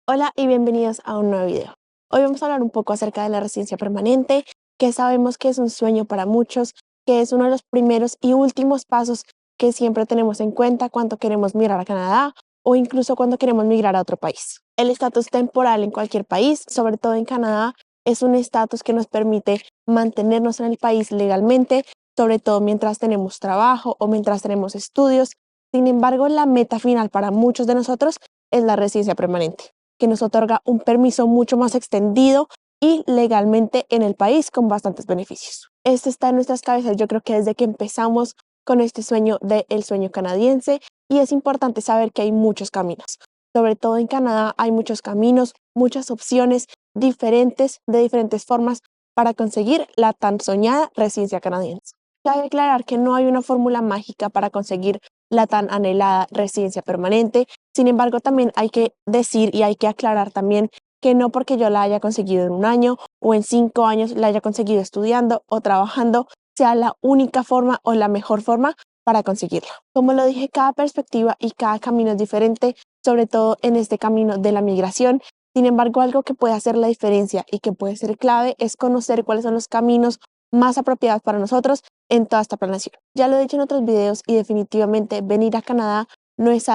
Hola y bienvenidos a un nuevo video. Hoy vamos a hablar un poco acerca de la residencia permanente, que sabemos que es un sueño para muchos, que es uno de los primeros y últimos pasos que siempre tenemos en cuenta cuando queremos migrar a Canadá o incluso cuando queremos migrar a otro país. El estatus temporal en cualquier país, sobre todo en Canadá, es un estatus que nos permite mantenernos en el país legalmente, sobre todo mientras tenemos trabajo o mientras tenemos estudios. Sin embargo, la meta final para muchos de nosotros es la residencia permanente, que nos otorga un permiso mucho más extendido y legalmente en el país con bastantes beneficios. Esto está en nuestras cabezas, yo creo que desde que empezamos con este sueño del sueño canadiense, y es importante saber que hay muchos caminos. Sobre todo en Canadá hay muchos caminos, muchas opciones diferentes, de diferentes formas para conseguir la tan soñada residencia canadiense. Cabe aclarar que no hay una fórmula mágica para conseguir la tan anhelada residencia permanente. Sin embargo, también hay que decir y hay que aclarar también que no porque yo la haya conseguido en un año o en 5 años la haya conseguido estudiando o trabajando sea la única forma o la mejor forma para conseguirla. Como lo dije, cada perspectiva y cada camino es diferente, sobre todo en este camino de la migración. Sin embargo, algo que puede hacer la diferencia y que puede ser clave es conocer cuáles son los caminos más apropiados para nosotros en toda esta planeación. Ya lo he dicho en otros videos y definitivamente venir a Canadá no es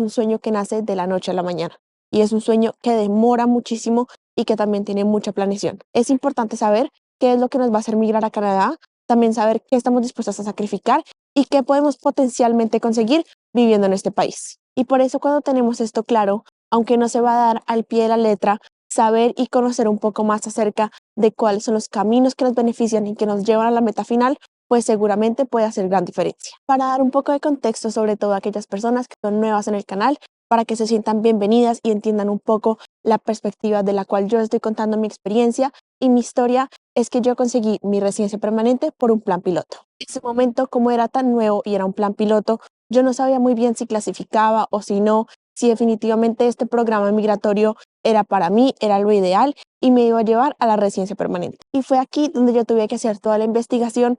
un sueño que nace de la noche a la mañana, y es un sueño que demora muchísimo y que también tiene mucha planeación. Es importante saber qué es lo que nos va a hacer migrar a Canadá, también saber qué estamos dispuestos a sacrificar y qué podemos potencialmente conseguir viviendo en este país. Y por eso, cuando tenemos esto claro, aunque no se va a dar al pie de la letra, saber y conocer un poco más acerca de cuáles son los caminos que nos benefician y que nos llevan a la meta final, pues seguramente puede hacer gran diferencia. Para dar un poco de contexto, sobre todo a aquellas personas que son nuevas en el canal, para que se sientan bienvenidas y entiendan un poco la perspectiva de la cual yo estoy contando mi experiencia y mi historia, es que yo conseguí mi residencia permanente por un plan piloto. En ese momento, como era tan nuevo y era un plan piloto, yo no sabía muy bien si clasificaba o si no, si definitivamente este programa migratorio era para mí, era lo ideal y me iba a llevar a la residencia permanente. Y fue aquí donde yo tuve que hacer toda la investigación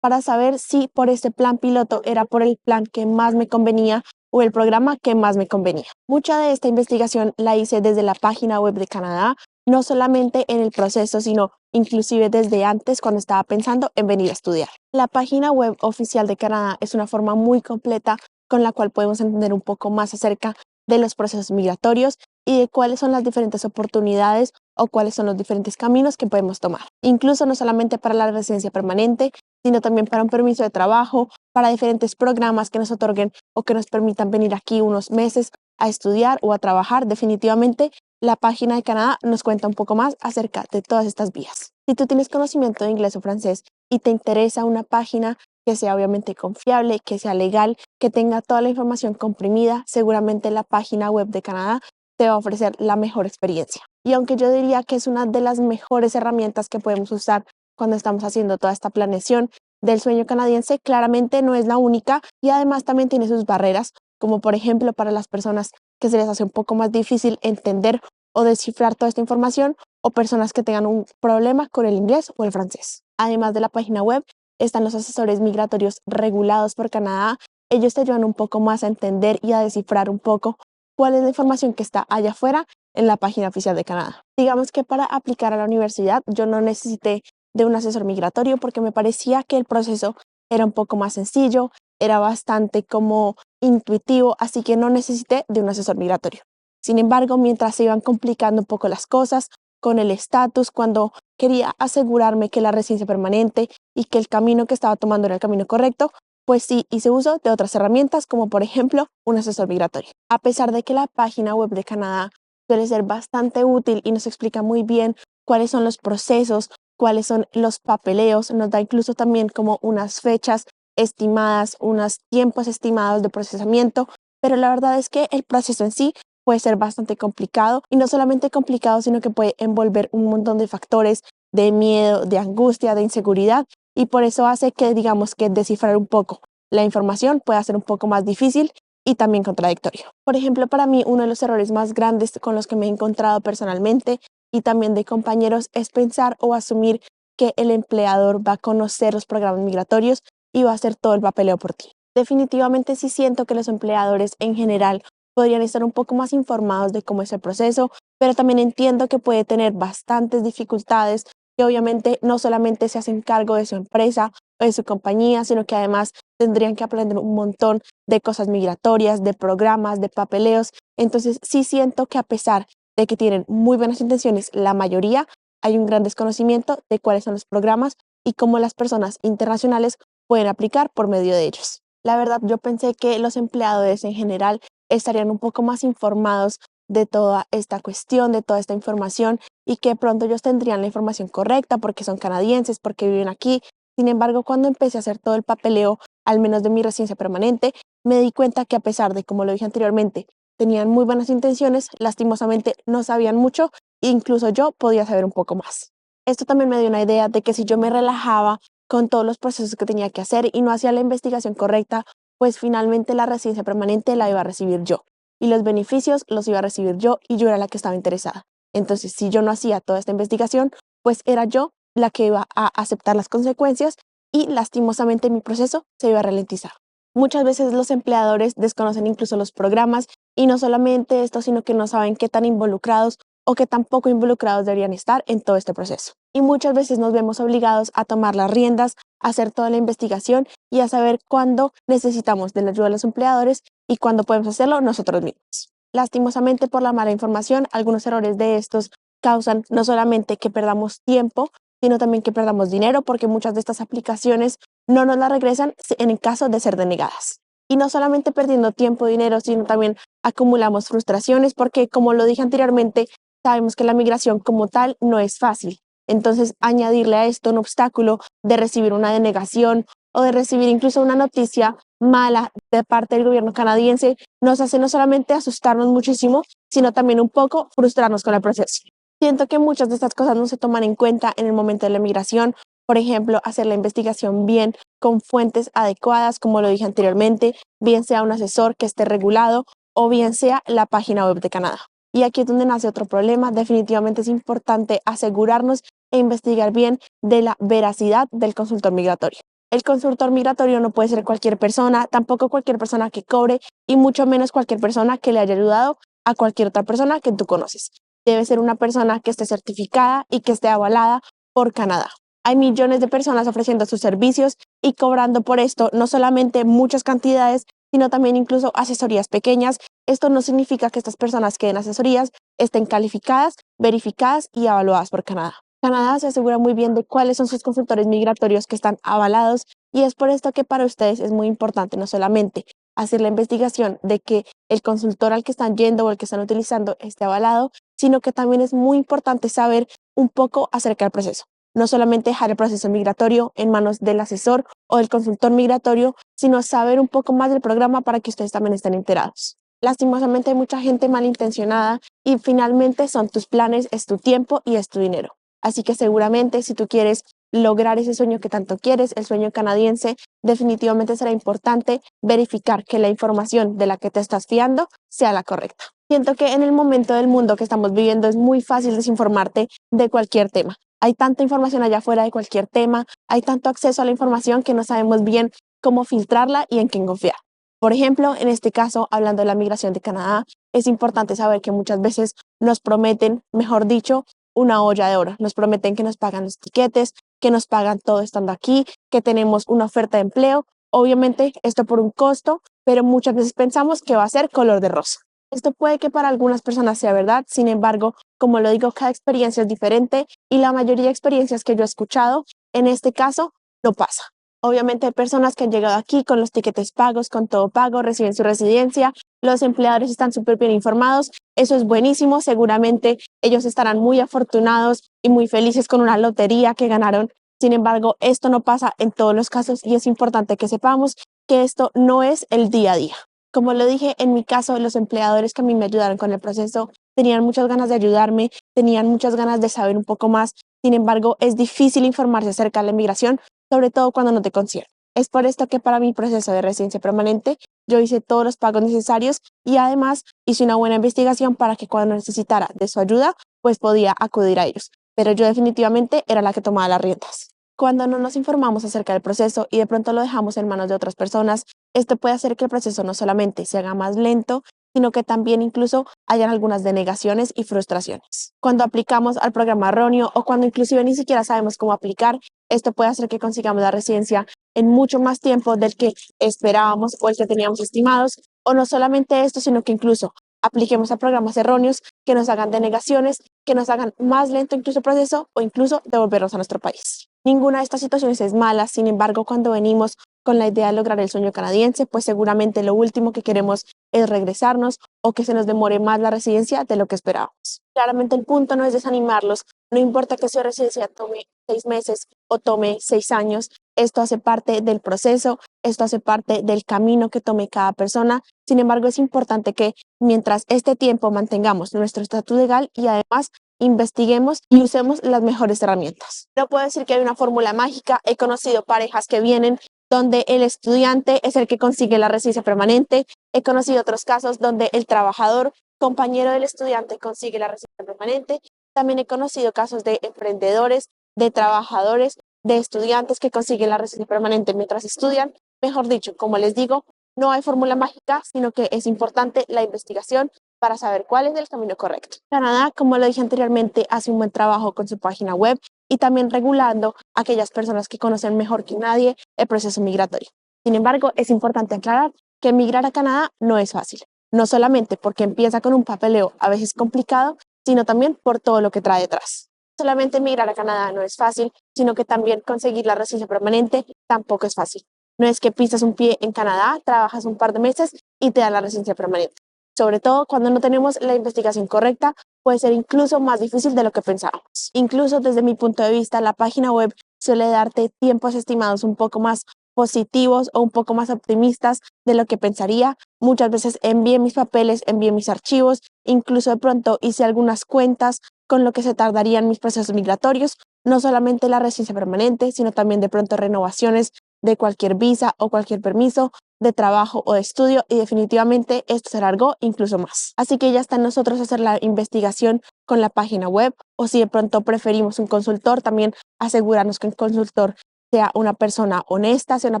para saber si por este plan piloto era por el plan que más me convenía o el programa que más me convenía. Mucha de esta investigación la hice desde la página web de Canadá, no solamente en el proceso, sino inclusive desde antes, cuando estaba pensando en venir a estudiar. La página web oficial de Canadá es una forma muy completa con la cual podemos entender un poco más acerca de los procesos migratorios y de cuáles son las diferentes oportunidades o cuáles son los diferentes caminos que podemos tomar. Incluso no solamente para la residencia permanente, sino también para un permiso de trabajo, para diferentes programas que nos otorguen o que nos permitan venir aquí unos meses a estudiar o a trabajar. Definitivamente, la página de Canadá nos cuenta un poco más acerca de todas estas vías. Si tú tienes conocimiento de inglés o francés y te interesa una página que sea obviamente confiable, que sea legal, que tenga toda la información comprimida, seguramente la página web de Canadá te va a ofrecer la mejor experiencia. Y aunque yo diría que es una de las mejores herramientas que podemos usar cuando estamos haciendo toda esta planeación del sueño canadiense, claramente no es la única y además también tiene sus barreras, como por ejemplo para las personas que se les hace un poco más difícil entender o descifrar toda esta información, o personas que tengan un problema con el inglés o el francés. Además de la página web, están los asesores migratorios regulados por Canadá. Ellos te ayudan un poco más a entender y a descifrar un poco cuál es la información que está allá afuera en la página oficial de Canadá. Digamos que para aplicar a la universidad yo no necesité de un asesor migratorio porque me parecía que el proceso era un poco más sencillo, era bastante como intuitivo, así que no necesité de un asesor migratorio. Sin embargo, mientras se iban complicando un poco las cosas con el estatus, cuando quería asegurarme que la residencia permanente y que el camino que estaba tomando era el camino correcto, pues sí hice uso de otras herramientas, como por ejemplo un asesor migratorio. A pesar de que la página web de Canadá suele ser bastante útil y nos explica muy bien cuáles son los procesos, cuáles son los papeleos, nos da incluso también como unas fechas estimadas, unos tiempos estimados de procesamiento, pero la verdad es que el proceso en sí puede ser bastante complicado, y no solamente complicado, sino que puede envolver un montón de factores de miedo, de angustia, de inseguridad, y por eso hace que digamos que descifrar un poco la información pueda ser un poco más difícil y también contradictorio. Por ejemplo, para mí uno de los errores más grandes con los que me he encontrado personalmente y también de compañeros es pensar o asumir que el empleador va a conocer los programas migratorios y va a hacer todo el papeleo por ti. Definitivamente sí siento que los empleadores en general podrían estar un poco más informados de cómo es el proceso, pero también entiendo que puede tener bastantes dificultades que obviamente no solamente se hacen cargo de su empresa o de su compañía, sino que además tendrían que aprender un montón de cosas migratorias, de programas, de papeleos. Entonces sí siento que a pesar de que tienen muy buenas intenciones, la mayoría, hay un gran desconocimiento de cuáles son los programas y cómo las personas internacionales pueden aplicar por medio de ellos. La verdad, yo pensé que los empleadores en general estarían un poco más informados de toda esta cuestión, de toda esta información y que pronto ellos tendrían la información correcta porque son canadienses, porque viven aquí. Sin embargo, cuando empecé a hacer todo el papeleo, al menos de mi residencia permanente, me di cuenta que a pesar de, como lo dije anteriormente, tenían muy buenas intenciones, lastimosamente no sabían mucho e incluso yo podía saber un poco más. Esto también me dio una idea de que si yo me relajaba con todos los procesos que tenía que hacer y no hacía la investigación correcta, pues finalmente la residencia permanente la iba a recibir yo y los beneficios los iba a recibir yo y yo era la que estaba interesada. Entonces, si yo no hacía toda esta investigación, pues era yo la que iba a aceptar las consecuencias y lastimosamente mi proceso se iba a ralentizar. Muchas veces los empleadores desconocen incluso los programas y no solamente esto, sino que no saben qué tan involucrados o qué tan poco involucrados deberían estar en todo este proceso. Y muchas veces nos vemos obligados a tomar las riendas, a hacer toda la investigación y a saber cuándo necesitamos de la ayuda de los empleadores y cuándo podemos hacerlo nosotros mismos. Lastimosamente, por la mala información, algunos errores de estos causan no solamente que perdamos tiempo, sino también que perdamos dinero porque muchas de estas aplicaciones no nos las regresan en el caso de ser denegadas. Y no solamente perdiendo tiempo y dinero, sino también acumulamos frustraciones porque, como lo dije anteriormente, sabemos que la migración como tal no es fácil. Entonces, añadirle a esto un obstáculo de recibir una denegación o de recibir incluso una noticia mala de parte del gobierno canadiense nos hace no solamente asustarnos muchísimo, sino también un poco frustrarnos con el proceso. Siento que muchas de estas cosas no se toman en cuenta en el momento de la migración. Por ejemplo, hacer la investigación bien con fuentes adecuadas, como lo dije anteriormente, bien sea un asesor que esté regulado o bien sea la página web de Canadá. Y aquí es donde nace otro problema. Definitivamente es importante asegurarnos e investigar bien de la veracidad del consultor migratorio. El consultor migratorio no puede ser cualquier persona, tampoco cualquier persona que cobre y mucho menos cualquier persona que le haya ayudado a cualquier otra persona que tú conoces. Debe ser una persona que esté certificada y que esté avalada por Canadá. Hay millones de personas ofreciendo sus servicios y cobrando por esto no solamente muchas cantidades, sino también incluso asesorías pequeñas. Esto no significa que estas personas que den asesorías estén calificadas, verificadas y evaluadas por Canadá. Canadá se asegura muy bien de cuáles son sus consultores migratorios que están avalados y es por esto que para ustedes es muy importante no solamente hacer la investigación de que el consultor al que están yendo o el que están utilizando esté avalado, sino que también es muy importante saber un poco acerca del proceso. No solamente dejar el proceso migratorio en manos del asesor o del consultor migratorio, sino saber un poco más del programa para que ustedes también estén enterados. Lastimosamente hay mucha gente malintencionada y finalmente son tus planes, es tu tiempo y es tu dinero. Así que seguramente si tú quieres lograr ese sueño que tanto quieres, el sueño canadiense, definitivamente será importante verificar que la información de la que te estás fiando sea la correcta. Siento que en el momento del mundo que estamos viviendo es muy fácil desinformarte de cualquier tema. Hay tanta información allá afuera de cualquier tema, hay tanto acceso a la información que no sabemos bien cómo filtrarla y en quién confiar. Por ejemplo, en este caso, hablando de la migración de Canadá, es importante saber que muchas veces nos prometen, mejor dicho, una olla de oro. Nos prometen que nos pagan los tiquetes, que nos pagan todo estando aquí, que tenemos una oferta de empleo. Obviamente, esto por un costo, pero muchas veces pensamos que va a ser color de rosa. Esto puede que para algunas personas sea verdad, sin embargo, como lo digo, cada experiencia es diferente y la mayoría de experiencias que yo he escuchado, en este caso, no pasa. Obviamente hay personas que han llegado aquí con los tiquetes pagos, con todo pago, reciben su residencia, los empleadores están súper bien informados, eso es buenísimo, seguramente ellos estarán muy afortunados y muy felices con una lotería que ganaron. Sin embargo, esto no pasa en todos los casos y es importante que sepamos que esto no es el día a día. Como lo dije, en mi caso, los empleadores que a mí me ayudaron con el proceso tenían muchas ganas de ayudarme, tenían muchas ganas de saber un poco más. Sin embargo, es difícil informarse acerca de la inmigración, sobre todo cuando no te concierne. Es por esto que para mi proceso de residencia permanente, yo hice todos los pagos necesarios y además hice una buena investigación para que cuando necesitara de su ayuda, pues podía acudir a ellos. Pero yo definitivamente era la que tomaba las riendas. Cuando no nos informamos acerca del proceso y de pronto lo dejamos en manos de otras personas, esto puede hacer que el proceso no solamente se haga más lento, sino que también incluso hayan algunas denegaciones y frustraciones. Cuando aplicamos al programa erróneo o cuando inclusive ni siquiera sabemos cómo aplicar, esto puede hacer que consigamos la residencia en mucho más tiempo del que esperábamos o el que teníamos estimados, o no solamente esto, sino que incluso apliquemos a programas erróneos que nos hagan denegaciones, que nos hagan más lento incluso el proceso o incluso devolvernos a nuestro país. Ninguna de estas situaciones es mala, sin embargo, cuando venimos con la idea de lograr el sueño canadiense, pues seguramente lo último que queremos es regresarnos o que se nos demore más la residencia de lo que esperábamos. Claramente el punto no es desanimarlos, no importa que su residencia tome 6 meses o tome 6 años, esto hace parte del proceso, esto hace parte del camino que tome cada persona. Sin embargo, es importante que mientras este tiempo mantengamos nuestro estatus legal y además investiguemos y usemos las mejores herramientas. No puedo decir que hay una fórmula mágica. He conocido parejas que vienen donde el estudiante es el que consigue la residencia permanente. He conocido otros casos donde el trabajador, compañero del estudiante, consigue la residencia permanente. También he conocido casos de emprendedores, de trabajadores, de estudiantes que consiguen la residencia permanente mientras estudian. Mejor dicho, como les digo, no hay fórmula mágica, sino que es importante la investigación para saber cuál es el camino correcto. Canadá, como lo dije anteriormente, hace un buen trabajo con su página web y también regulando a aquellas personas que conocen mejor que nadie el proceso migratorio. Sin embargo, es importante aclarar que emigrar a Canadá no es fácil, no solamente porque empieza con un papeleo a veces complicado, sino también por todo lo que trae detrás. Solamente emigrar a Canadá no es fácil, sino que también conseguir la residencia permanente tampoco es fácil. No es que pisas un pie en Canadá, trabajas un par de meses y te dan la residencia permanente. Sobre todo cuando no tenemos la investigación correcta, puede ser incluso más difícil de lo que pensábamos. Incluso desde mi punto de vista, la página web suele darte tiempos estimados un poco más positivos o un poco más optimistas de lo que pensaría. Muchas veces envié mis papeles, envié mis archivos, incluso de pronto hice algunas cuentas con lo que se tardarían mis procesos migratorios, no solamente la residencia permanente, sino también de pronto renovaciones de cualquier visa o cualquier permiso de trabajo o de estudio, y definitivamente esto se alargó incluso más. Así que ya está en nosotros hacer la investigación con la página web, o si de pronto preferimos un consultor, también asegurarnos que el consultor sea una persona honesta, sea una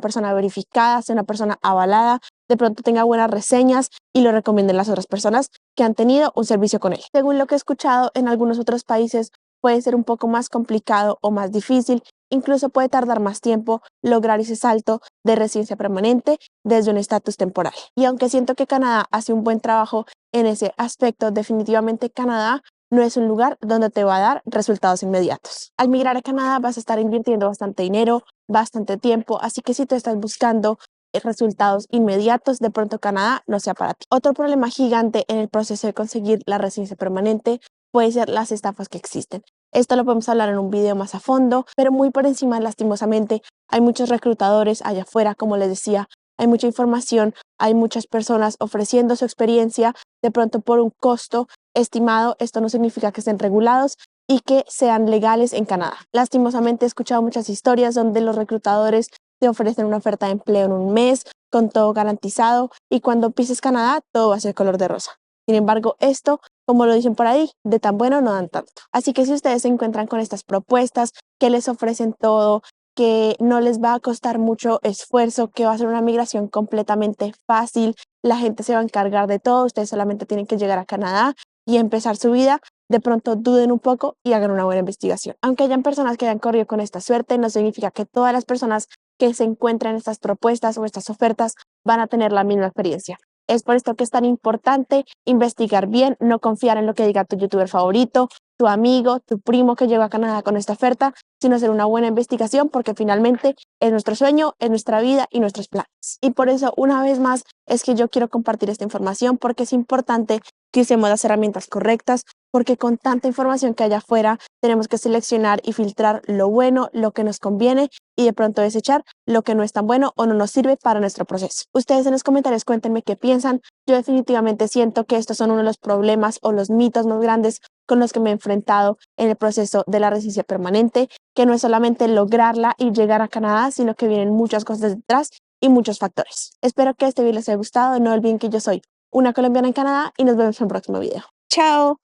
persona verificada, sea una persona avalada, de pronto tenga buenas reseñas y lo recomienden las otras personas que han tenido un servicio con él. Según lo que he escuchado, en algunos otros países puede ser un poco más complicado o más difícil, incluso puede tardar más tiempo lograr ese salto de residencia permanente desde un estatus temporal. Y aunque siento que Canadá hace un buen trabajo en ese aspecto, definitivamente Canadá no es un lugar donde te va a dar resultados inmediatos. Al migrar a Canadá vas a estar invirtiendo bastante dinero, bastante tiempo, así que si tú estás buscando resultados inmediatos, de pronto Canadá no sea para ti. Otro problema gigante en el proceso de conseguir la residencia permanente puede ser las estafas que existen. Esto lo podemos hablar en un video más a fondo, pero muy por encima, lastimosamente, hay muchos reclutadores allá afuera, como les decía, hay mucha información, hay muchas personas ofreciendo su experiencia, de pronto por un costo estimado. Esto no significa que estén regulados y que sean legales en Canadá. Lastimosamente he escuchado muchas historias donde los reclutadores te ofrecen una oferta de empleo en un mes, con todo garantizado, y cuando pises Canadá todo va a ser color de rosa. Sin embargo, esto, como lo dicen por ahí, de tan bueno no dan tanto. Así que si ustedes se encuentran con estas propuestas que les ofrecen todo, que no les va a costar mucho esfuerzo, que va a ser una migración completamente fácil, la gente se va a encargar de todo, ustedes solamente tienen que llegar a Canadá y empezar su vida, de pronto duden un poco y hagan una buena investigación. Aunque hayan personas que hayan corrido con esta suerte, no significa que todas las personas que se encuentran en estas propuestas o estas ofertas van a tener la misma experiencia. Es por esto que es tan importante investigar bien, no confiar en lo que diga tu youtuber favorito, tu amigo, tu primo que llegó a Canadá con esta oferta, sino hacer una buena investigación, porque finalmente es nuestro sueño, es nuestra vida y nuestros planes. Y por eso, una vez más, es que yo quiero compartir esta información, porque es importante que usemos las herramientas correctas, porque con tanta información que hay afuera, tenemos que seleccionar y filtrar lo bueno, lo que nos conviene, y de pronto desechar lo que no es tan bueno o no nos sirve para nuestro proceso. Ustedes en los comentarios cuéntenme qué piensan. Yo definitivamente siento que estos son uno de los problemas o los mitos más grandes con los que me he enfrentado en el proceso de la residencia permanente, que no es solamente lograrla y llegar a Canadá, sino que vienen muchas cosas detrás y muchos factores. Espero que este video les haya gustado. No olviden que yo soy una colombiana en Canadá y nos vemos en el próximo video. ¡Chao!